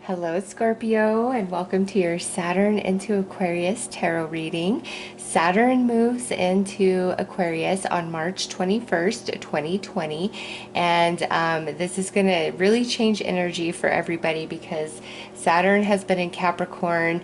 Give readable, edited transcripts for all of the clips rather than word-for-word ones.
Hello, Scorpio, and welcome to your Saturn into Aquarius tarot reading. Saturn moves into Aquarius on March 21st, 2020, and this is going to really change energy for everybody because Saturn has been in Capricorn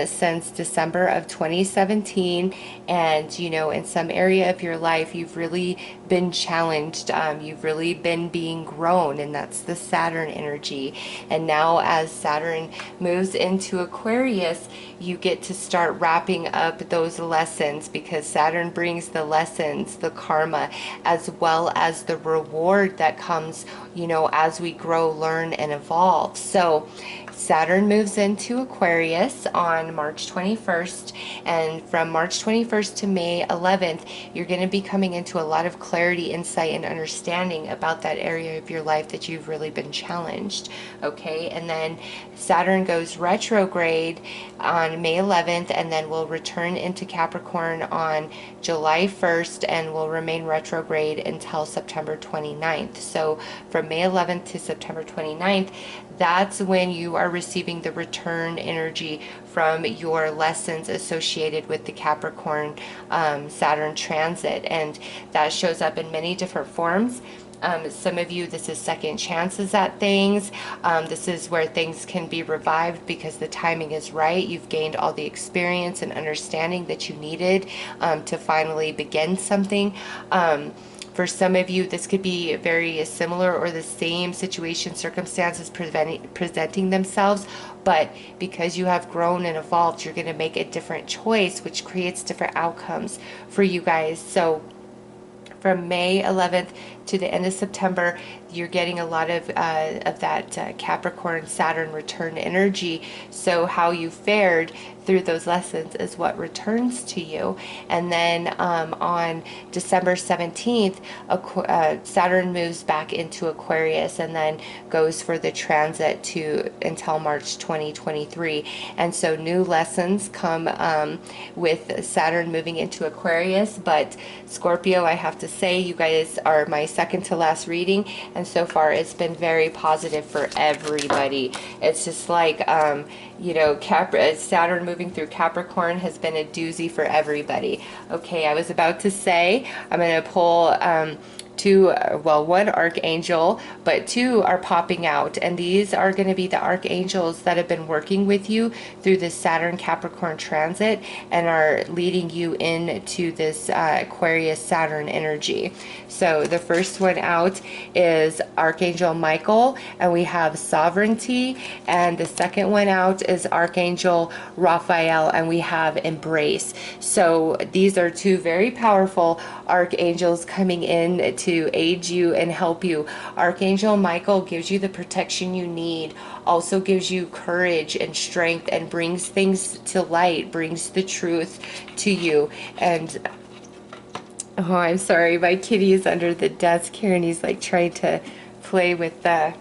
since December of 2017, and in some area of your life, you've really been challenged, you've really been being grown, and that's the Saturn energy. And now, as Saturn moves into Aquarius, you get to start wrapping up those lessons because Saturn brings the lessons, the karma, as well as the reward that comes, as we grow, learn, and evolve. So Saturn moves into Aquarius on March 21st, and from March 21st to May 11th, you're going to be coming into a lot of clarity, insight, and understanding about that area of your life that you've really been challenged. Okay, and then Saturn goes retrograde on May 11th, and then will return into Capricorn on July 1st, and will remain retrograde until September 29th. So from May 11th to September 29th, that's when you are receiving the return energy from your lessons associated with the Capricorn Saturn transit. And that shows up in many different forms. Some of you, this is second chances at things. This is where things can be revived because the timing is right. You've gained all the experience and understanding that you needed to finally begin something. For some of you, this could be very similar or the same situation, circumstances presenting themselves, but because you have grown and evolved, you're going to make a different choice, which creates different outcomes for you guys. So from May 11th to the end of September, you're getting a lot of that Capricorn Saturn return energy. So how you fared through those lessons is what returns to you. And then on December 17th, Saturn moves back into Aquarius and then goes for the transit to until March 2023. And so new lessons come with Saturn moving into Aquarius. But Scorpio, I have to say, you guys are my second to last reading, and so far it's been very positive for everybody. It's just like Saturn moving through Capricorn has been a doozy for everybody. Okay, I was about to say I'm going to pull one archangel, but two are popping out, and these are going to be the archangels that have been working with you through this Saturn Capricorn transit and are leading you into this Aquarius Saturn energy. So the first one out is Archangel Michael, and we have sovereignty, and the second one out is Archangel Raphael, and we have embrace. So these are two very powerful archangels coming in to aid you and help you. Archangel Michael gives you the protection you need, also gives you courage and strength, and brings things to light, brings the truth to you. And oh, I'm sorry, my kitty is under the desk here and he's like trying to play with the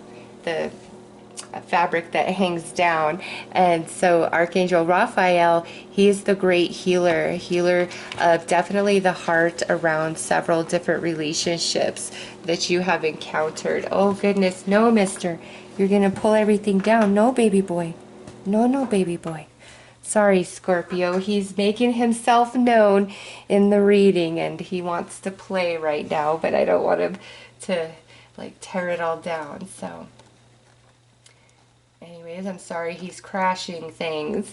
fabric that hangs down. And so Archangel Raphael, he's the great healer of definitely the heart around several different relationships that you have encountered. Oh goodness, no, mister, you're gonna pull everything down. No, baby boy. No, baby boy. Sorry, Scorpio, he's making himself known in the reading and he wants to play right now, but I don't want him to like tear it all down. So anyways, I'm sorry he's crashing things,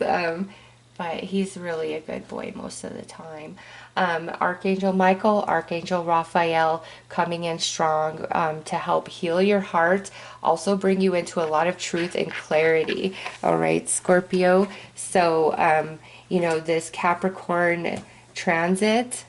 but he's really a good boy most of the time. Archangel Michael, Archangel Raphael coming in strong to help heal your heart, also bring you into a lot of truth and clarity. All right, Scorpio. So, this Capricorn transit,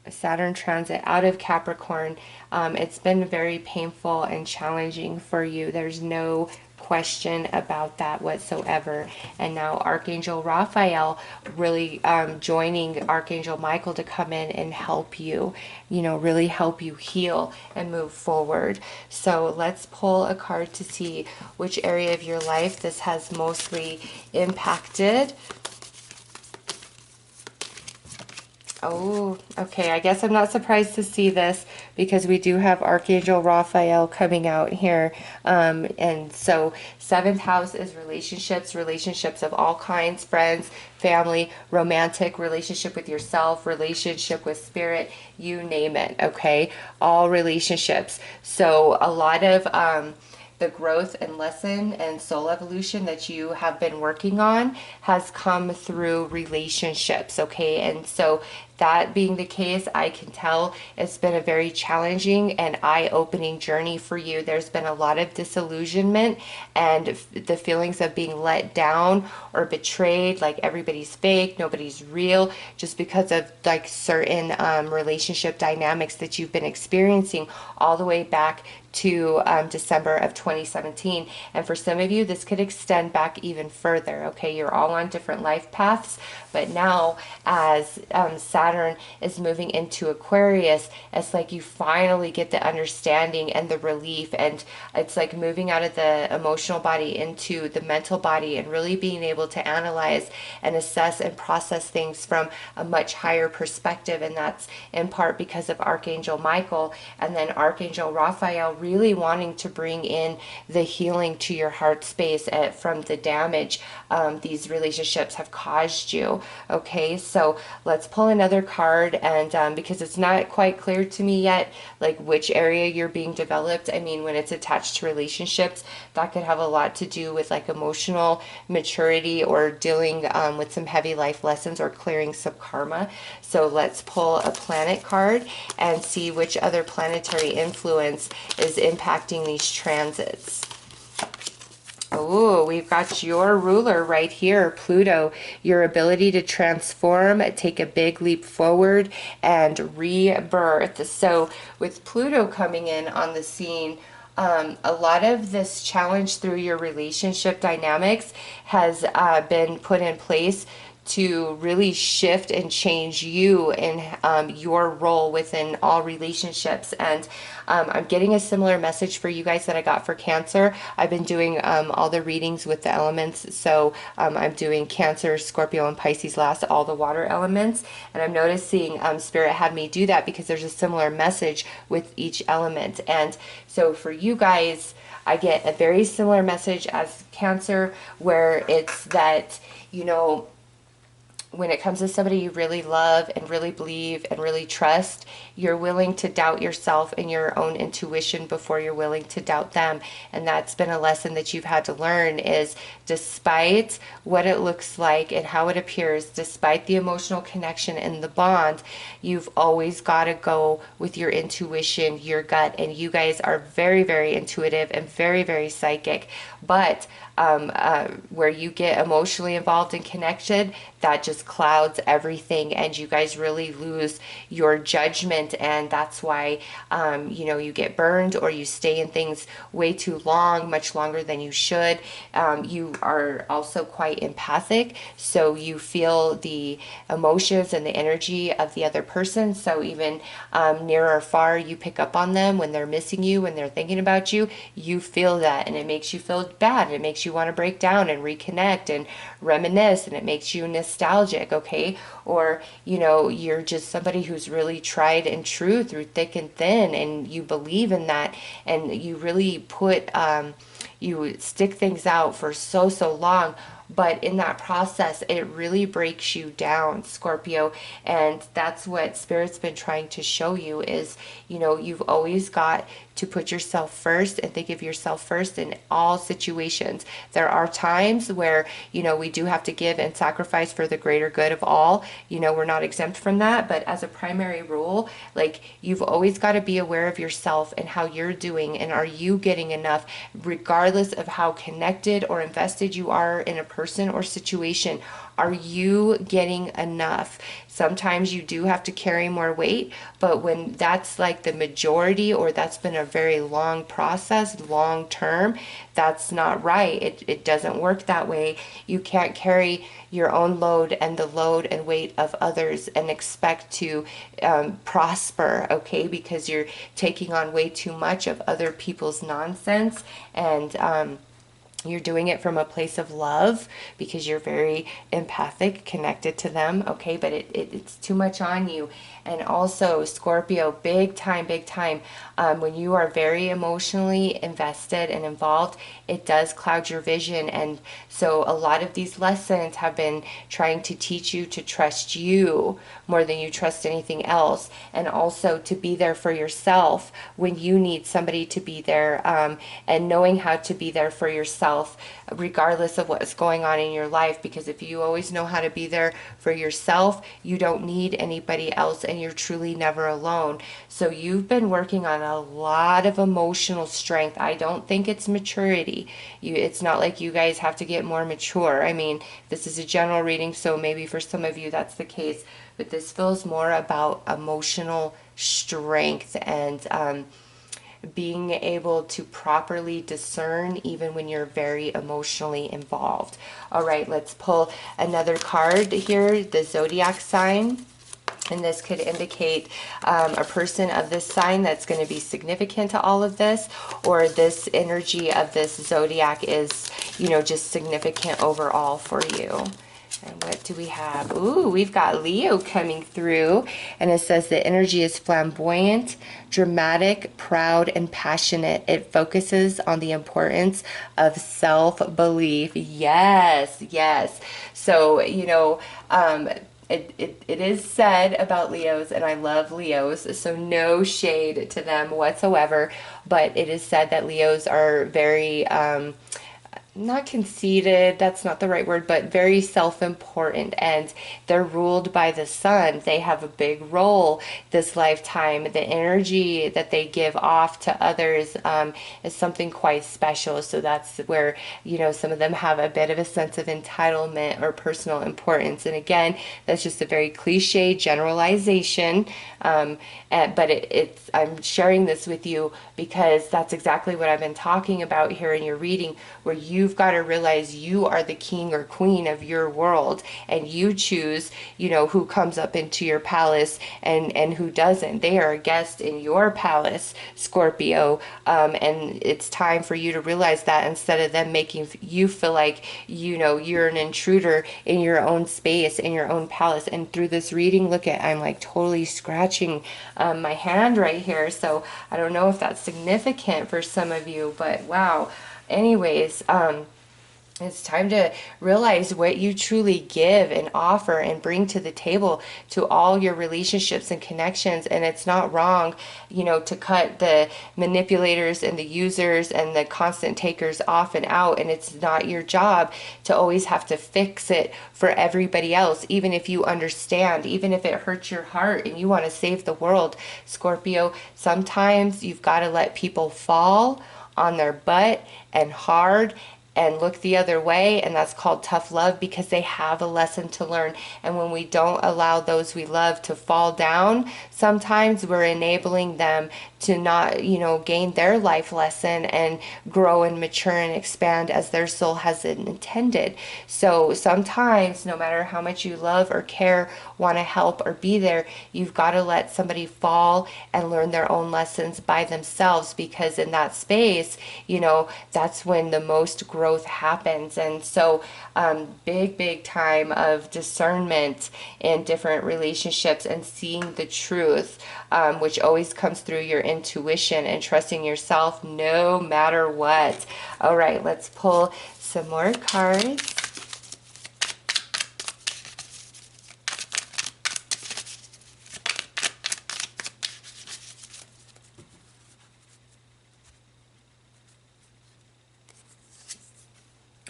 Saturn transit out of Capricorn, it's been very painful and challenging for you. There's no question about that whatsoever. And now Archangel Raphael really joining Archangel Michael to come in and help you, really help you heal and move forward. So let's pull a card to see which area of your life this has mostly impacted. Oh, okay. I guess I'm not surprised to see this because we do have Archangel Raphael coming out here. And so, seventh house is relationships, relationships of all kinds, friends, family, romantic, relationship with yourself, relationship with spirit, you name it. Okay. All relationships. So, a lot of, the growth and lesson and soul evolution that you have been working on has come through relationships, okay? And so, that being the case, I can tell it's been a very challenging and eye-opening journey for you. There's been a lot of disillusionment and the feelings of being let down or betrayed, like everybody's fake, nobody's real, just because of like certain relationship dynamics that you've been experiencing all the way back to December of 2017. And for some of you, this could extend back even further. Okay, you're all on different life paths, but now as Saturn is moving into Aquarius, it's like you finally get the understanding and the relief, and it's like moving out of the emotional body into the mental body and really being able to analyze and assess and process things from a much higher perspective. And that's in part because of Archangel Michael and then Archangel Raphael really wanting to bring in the healing to your heart space from the damage these relationships have caused you. Okay, so let's pull another card, and because it's not quite clear to me yet, like which area you're being developed. I mean, when it's attached to relationships, that could have a lot to do with like emotional maturity or dealing with some heavy life lessons or clearing some karma. So let's pull a planet card and see which other planetary influence is impacting these transits. Oh, we've got your ruler right here, Pluto. Your ability to transform, take a big leap forward, and rebirth. So with Pluto coming in on the scene, a lot of this challenge through your relationship dynamics has been put in place to really shift and change you and your role within all relationships. And I'm getting a similar message for you guys that I got for Cancer. I've been doing all the readings with the elements. So I'm doing Cancer, Scorpio, and Pisces last, all the water elements. And I'm noticing Spirit had me do that because there's a similar message with each element. And so for you guys, I get a very similar message as Cancer, where it's that, you know, when it comes to somebody you really love and really believe and really trust, you're willing to doubt yourself and your own intuition before you're willing to doubt them. And that's been a lesson that you've had to learn is despite what it looks like and how it appears, despite the emotional connection and the bond, you've always got to go with your intuition, your gut. And you guys are very, very intuitive and very, very psychic. But where you get emotionally involved and connected, that just clouds everything, and you guys really lose your judgment, and that's why you know, you get burned or you stay in things way too long, much longer than you should. You are also quite empathic, so you feel the emotions and the energy of the other person. So even near or far, you pick up on them when they're missing you, when they're thinking about you. You feel that, and it makes you feel bad. It makes you want to break down and reconnect and reminisce, and it makes you nostalgic, okay? Or, you know, you're just somebody who's really tried and true through thick and thin, and you believe in that, and you really put, you stick things out for so, so long. But in that process, it really breaks you down, Scorpio. And that's what Spirit's been trying to show you is, you know, you've always got to put yourself first and think of yourself first in all situations. There are times where, you know, we do have to give and sacrifice for the greater good of all. You know, we're not exempt from that. But as a primary rule, like, you've always got to be aware of yourself and how you're doing, and are you getting enough, regardless of how connected or invested you are in a person or situation. Are you getting enough? Sometimes you do have to carry more weight, but when that's like the majority, or that's been a very long process, long term, that's not right. It doesn't work that way. You can't carry your own load and the load and weight of others and expect to prosper, okay? Because you're taking on way too much of other people's nonsense, and You're doing it from a place of love because you're very empathic, connected to them, okay? But it's too much on you. And also, Scorpio, big time, when you are very emotionally invested and involved, it does cloud your vision. And so a lot of these lessons have been trying to teach you to trust you more than you trust anything else. And also to be there for yourself when you need somebody to be there, and knowing how to be there for yourself regardless of what's going on in your life, because if you always know how to be there for yourself, you don't need anybody else, and you're truly never alone. So you've been working on a lot of emotional strength. I don't think it's maturity. It's not like you guys have to get more mature. I mean, this is a general reading, so maybe for some of you that's the case, but this feels more about emotional strength and being able to properly discern even when you're very emotionally involved. All right, let's pull another card here, the zodiac sign. And this could indicate a person of this sign that's going to be significant to all of this, or this energy of this zodiac is, you know, just significant overall for you. And what do we have? Ooh, we've got Leo coming through, and it says the energy is flamboyant, dramatic, proud, and passionate. It focuses on the importance of self-belief. Yes, yes. So, you know, it is said about Leos, and I love Leos, so no shade to them whatsoever, but it is said that Leos are very not conceited, that's not the right word, but very self-important, and they're ruled by the sun. They have a big role this lifetime. The energy that they give off to others is something quite special. So that's where, you know, some of them have a bit of a sense of entitlement or personal importance. And again, that's just a very cliche generalization, but it's I'm sharing this with you because that's exactly what I've been talking about here in your reading, where you've got to realize you are the king or queen of your world, and you choose, you know, who comes up into your palace and who doesn't. They are a guest in your palace, Scorpio, and it's time for you to realize that, instead of them making you feel like, you know, you're an intruder in your own space, in your own palace. And through this reading, look at, I'm like totally scratching my hand right here, so I don't know if that's significant for some of you, but wow. Anyways, it's time to realize what you truly give and offer and bring to the table to all your relationships and connections. And it's not wrong, you know, to cut the manipulators and the users and the constant takers off and out. And it's not your job to always have to fix it for everybody else, even if you understand, even if it hurts your heart and you want to save the world. Scorpio, sometimes you've got to let people fall on their butt and hard and look the other way, and that's called tough love, because they have a lesson to learn. And when we don't allow those we love to fall down, sometimes we're enabling them to not, you know, gain their life lesson and grow and mature and expand as their soul has intended. So sometimes, no matter how much you love or care, want to help or be there, you've got to let somebody fall and learn their own lessons by themselves, because in that space, you know, that's when the most growth happens. And so big time of discernment in different relationships and seeing the truth, which always comes through your intuition and trusting yourself no matter what. All right, let's pull some more cards.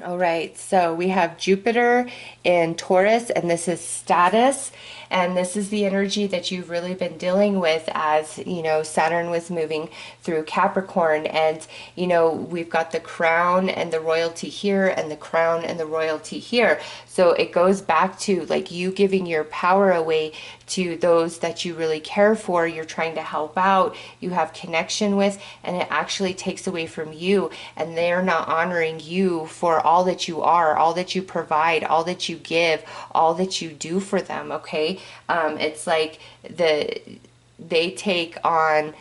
All right, so we have Jupiter in Taurus, and this is status, and this is the energy that you've really been dealing with as, you know, Saturn was moving through Capricorn. And, you know, we've got the crown and the royalty here and the crown and the royalty here. So it goes back to like you giving your power away to those that you really care for, you're trying to help out, you have connection with, and it actually takes away from you, and they're not honoring you for all that you are, all that you provide, all that you give, all that you do for them. Okay, it's like they take on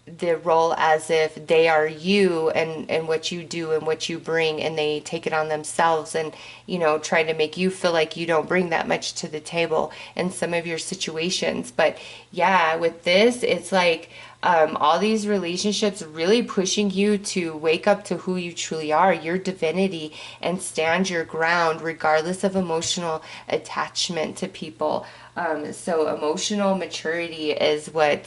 the role as if they are you and what you do and what you bring, and they take it on themselves and, you know, try to make you feel like you don't bring that much to the table in some of your situations. But yeah, with this, it's like all these relationships really pushing you to wake up to who you truly are, your divinity, and stand your ground regardless of emotional attachment to people. So emotional maturity is what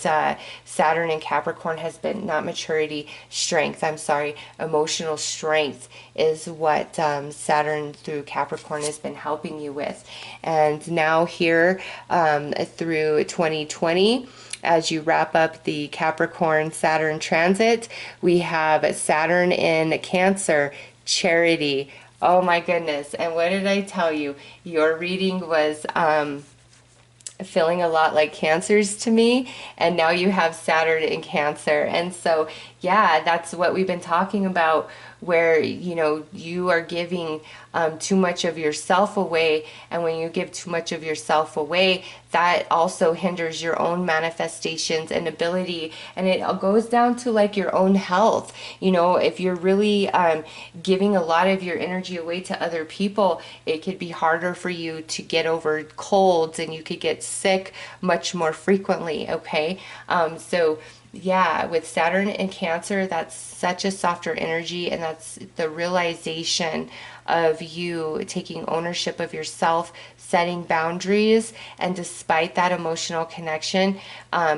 Saturn in Capricorn has been, not maturity, strength, I'm sorry. Emotional strength is what Saturn through Capricorn has been helping you with. And now here through 2020, as you wrap up the Capricorn Saturn transit, we have Saturn in Cancer, charity. Oh my goodness. And what did I tell you? Your reading was feeling a lot like Cancers to me, and now you have Saturn in Cancer. And so yeah, that's what we've been talking about, where, you know, you are giving too much of yourself away, and when you give too much of yourself away, that also hinders your own manifestations and ability, and it goes down to like your own health. You know, if you're really giving a lot of your energy away to other people, it could be harder for you to get over colds, and you could get sick much more frequently. Okay, so yeah, with Saturn and Cancer, that's such a softer energy, and that's the realization of you taking ownership of yourself, setting boundaries, and despite that emotional connection,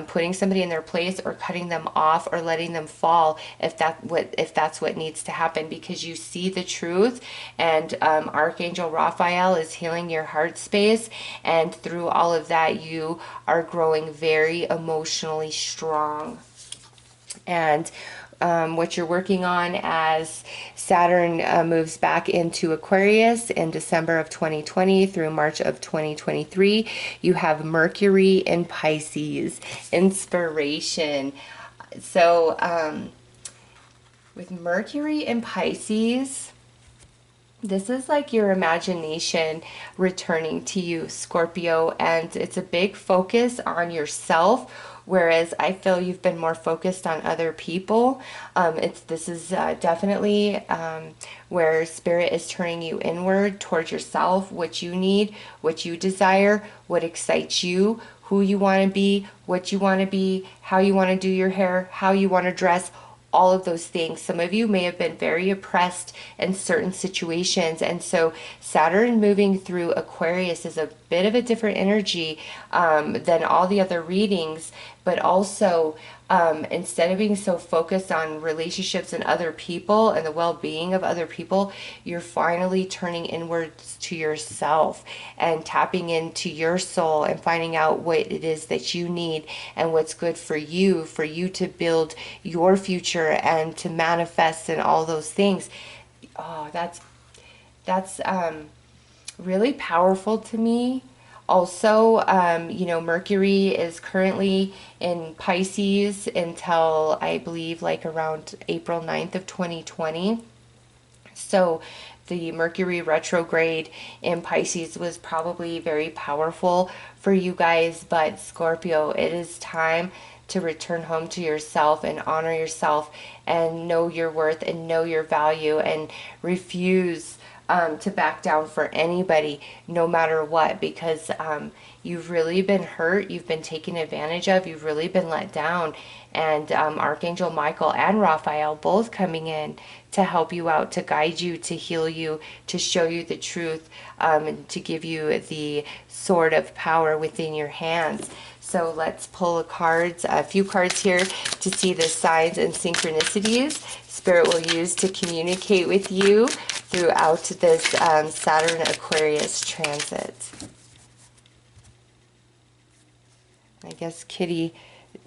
putting somebody in their place or cutting them off or letting them fall if that's what needs to happen, because you see the truth. And Archangel Raphael is healing your heart space, and through all of that, you are growing very emotionally strong. And what you're working on as Saturn moves back into Aquarius in December of 2020 through March of 2023, you have Mercury in Pisces, inspiration. So with Mercury in Pisces, this is like your imagination returning to you, Scorpio, and it's a big focus on yourself, whereas I feel you've been more focused on other people. This is definitely where Spirit is turning you inward towards yourself, what you need, what you desire, what excites you, who you want to be, what you want to be, how you want to do your hair, how you want to dress, all of those things. Some of you may have been very oppressed in certain situations, and so Saturn moving through Aquarius is a bit of a different energy than all the other readings, but also instead of being so focused on relationships and other people and the well-being of other people, you're finally turning inwards to yourself and tapping into your soul and finding out what it is that you need and what's good for you to build your future and to manifest and all those things. Oh, that's really powerful to me. Also, you know, Mercury is currently in Pisces until I believe like around April 9th of 2020. So the Mercury retrograde in Pisces was probably very powerful for you guys, but Scorpio, it is time to return home to yourself and honor yourself and know your worth and know your value, and refuse to back down for anybody, no matter what, because you've really been hurt, you've been taken advantage of, you've really been let down. And Archangel Michael and Raphael both coming in to help you out, to guide you, to heal you, to show you the truth, and to give you the sword of power within your hands. So let's pull a few cards here to see the signs and synchronicities Spirit will use to communicate with you throughout this Saturn Aquarius transit. I guess Kitty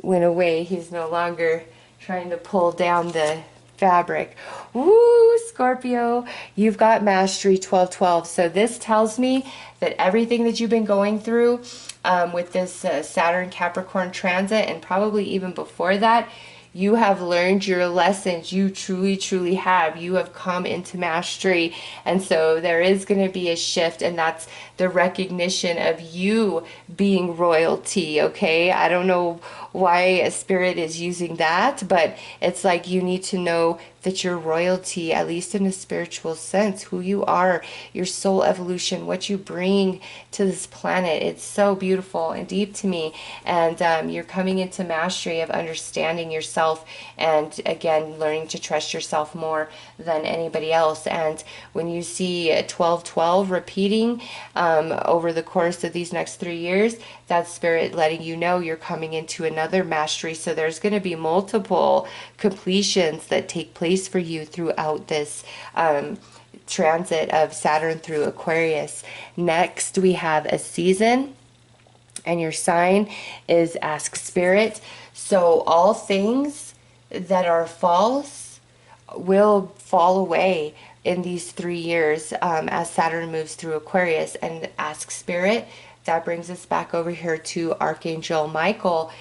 went away. He's no longer trying to pull down the fabric. Woo, Scorpio, you've got Mastery 1212. So this tells me that everything that you've been going through with this Saturn Capricorn transit, and probably even before that, you have learned your lessons. You truly, truly have. You have come into mastery. And so there is going to be a shift, and that's the recognition of you being royalty, okay? I don't know why Spirit is using that, but it's like you need to know that you're royalty, at least in a spiritual sense, who you are, your soul evolution, what you bring to this planet. It's so beautiful and deep to me. And you're coming into mastery of understanding yourself and, again, learning to trust yourself more than anybody else. And when you see 1212 repeating over the course of these next 3 years, that's Spirit letting you know you're coming into another mastery. So there's going to be multiple completions that take place for you throughout this transit of Saturn through Aquarius. Next, we have a season, and your sign is Ask Spirit. So all things that are false will fall away in these 3 years as Saturn moves through Aquarius. And Ask Spirit, that brings us back over here to Archangel Michael,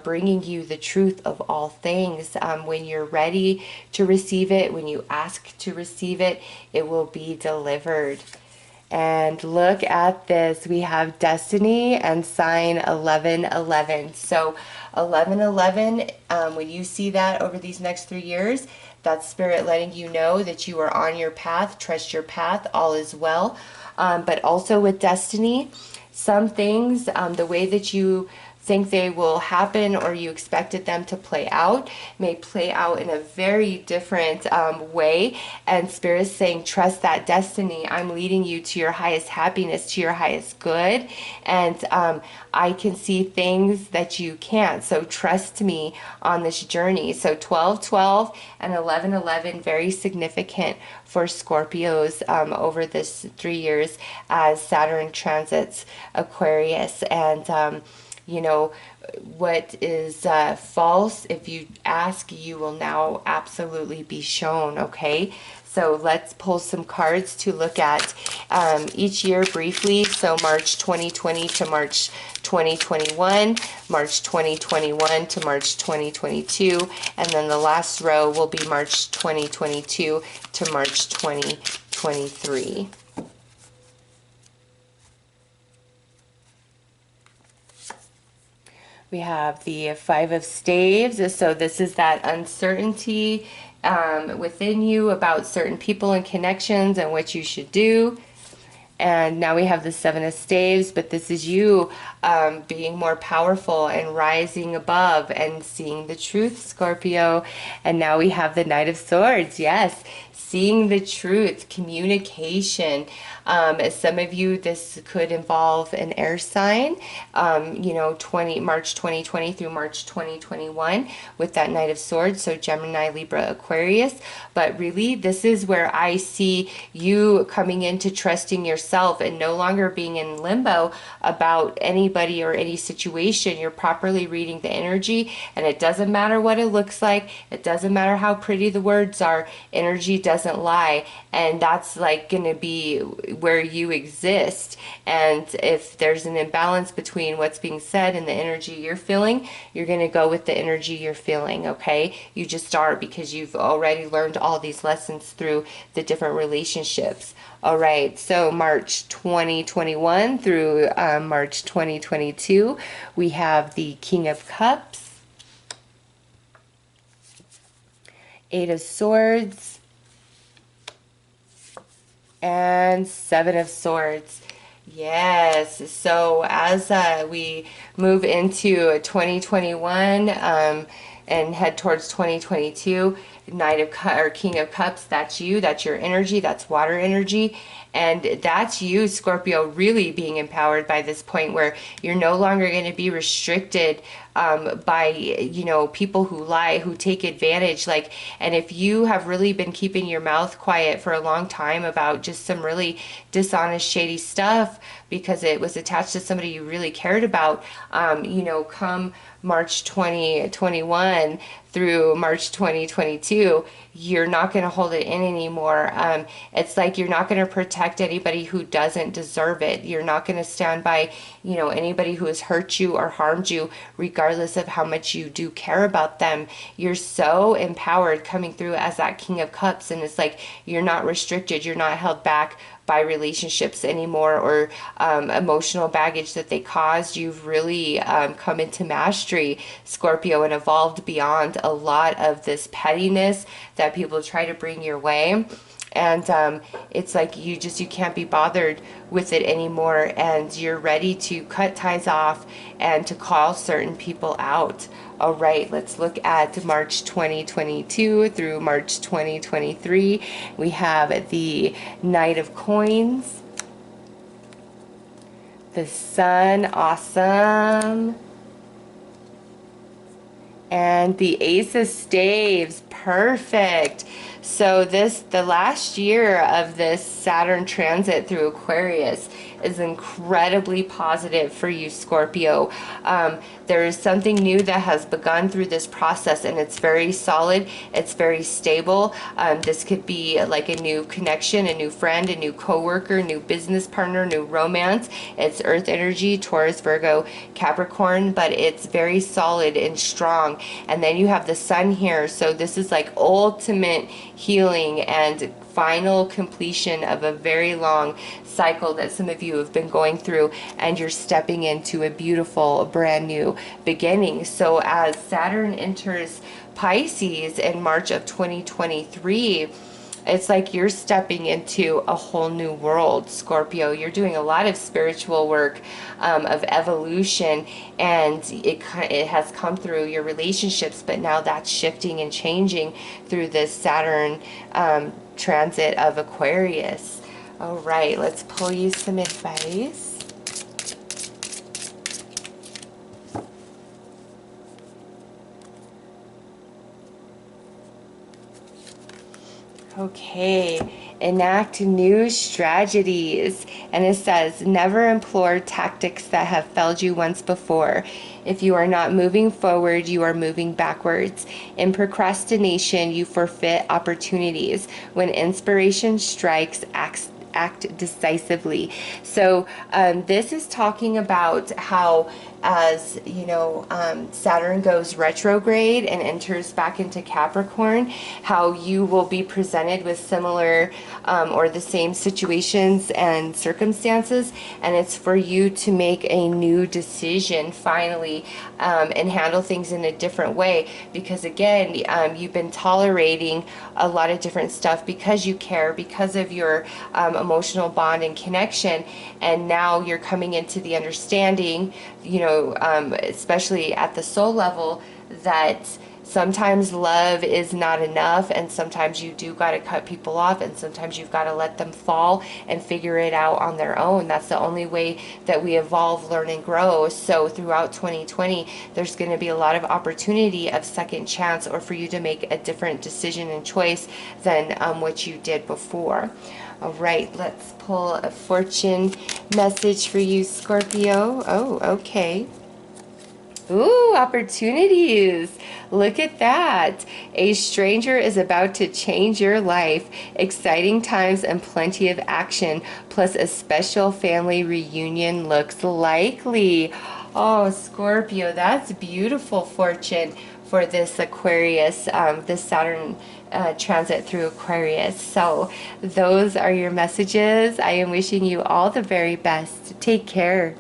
bringing you the truth of all things. When you're ready to receive it, when you ask to receive it, it will be delivered. And look at this. We have destiny and sign 1111. So 1111, when you see that over these next 3 years, that's Spirit letting you know that you are on your path. Trust your path. All is well. But also with destiny, some things, the way that you think they will happen or you expected them to play out may play out in a very different way. And Spirit is saying, trust that destiny. I'm leading you to your highest happiness, to your highest good. And I can see things that you can't. So trust me on this journey. So 1212 and 1111, very significant for Scorpios over this 3 years as Saturn transits Aquarius. And you know, what is false, if you ask, you will now absolutely be shown, okay? So let's pull some cards to look at each year briefly. So March 2020 to March 2021, March 2021 to March 2022, and then the last row will be March 2022 to March 2023. We have the Five of Staves. So this is that uncertainty within you about certain people and connections and what you should do. And now we have the Seven of Staves, but this is you being more powerful and rising above and seeing the truth, Scorpio. And now we have the Knight of Swords. Yes, seeing the truth, communication. Some of you, this could involve an air sign, March 2020 through March 2021 with that Knight of Swords, so Gemini, Libra, Aquarius. But really, this is where I see you coming into trusting yourself and no longer being in limbo about anybody or any situation. You're properly reading the energy, and it doesn't matter what it looks like. It doesn't matter how pretty the words are. Energy doesn't lie, and that's like going to be where you exist. And if there's an imbalance between what's being said and the energy you're feeling, you're going to go with the energy you're feeling, okay? You just are, because you've already learned all these lessons through the different relationships. All right, so March 2021 through March 2022, we have the King of Cups, Eight of Swords, and Seven of Swords. Yes, so as we move into 2021 and head towards 2022, King of Cups, that's you, that's your energy, that's water energy. And that's you, Scorpio, really being empowered by this point where you're no longer going to be restricted by, people who lie, who take advantage. And if you have really been keeping your mouth quiet for a long time about just some really dishonest, shady stuff because it was attached to somebody you really cared about, come March 2021 through March 2022, you're not going to hold it in anymore. It's like you're not going to protect anybody who doesn't deserve it. You're not going to stand by, you know, anybody who has hurt you or harmed you, regardless of how much you do care about them. You're so empowered coming through as that King of Cups, and it's like you're not restricted, you're not held back by relationships anymore, or emotional baggage that they caused. You've really come into mastery, Scorpio, and evolved beyond a lot of this pettiness that people try to bring your way. And it's like you can't be bothered with it anymore, and you're ready to cut ties off and to call certain people out. All right, let's look at March 2022 through March 2023. We have the Knight of Coins, the Sun, awesome, and the Ace of Staves, perfect. So the last year of this Saturn transit through Aquarius is incredibly positive for you, Scorpio. There is something new that has begun through this process, and it's very solid, it's very stable. This could be like a new connection, a new friend, a new coworker, new business partner, new romance. It's earth energy, Taurus, Virgo, Capricorn, but it's very solid and strong. And then you have the Sun here, so this is like ultimate healing and final completion of a very long cycle that some of you have been going through, and you're stepping into a beautiful brand new beginning. So as Saturn enters Pisces in March of 2023, it's like you're stepping into a whole new world, Scorpio. You're doing a lot of spiritual work, of evolution, and it has come through your relationships, but now that's shifting and changing through this Saturn transit of Aquarius. All right, let's pull you some advice. Okay, enact new strategies. And it says, never implore tactics that have failed you once before. If you are not moving forward, you are moving backwards. In procrastination, you forfeit opportunities. When inspiration strikes, act decisively. So this is talking about how, as you know, Saturn goes retrograde and enters back into Capricorn, how you will be presented with similar or the same situations and circumstances, and it's for you to make a new decision finally, and handle things in a different way, because again, you've been tolerating a lot of different stuff because you care, because of your emotional bond and connection, and now you're coming into the understanding, you know, especially at the soul level, that sometimes love is not enough, and sometimes you do got to cut people off, and sometimes you've got to let them fall and figure it out on their own. That's the only way that we evolve, learn, and grow. So throughout 2020, there's going to be a lot of opportunity of second chance, or for you to make a different decision and choice than what you did before. All right, let's pull a fortune message for you, Scorpio. Oh, okay. Ooh, opportunities. Look at that. A stranger is about to change your life. Exciting times and plenty of action, plus a special family reunion looks likely. Oh, Scorpio, that's beautiful fortune for this Aquarius, this Saturn transit through Aquarius. So those are your messages. I am wishing you all the very best. Take care.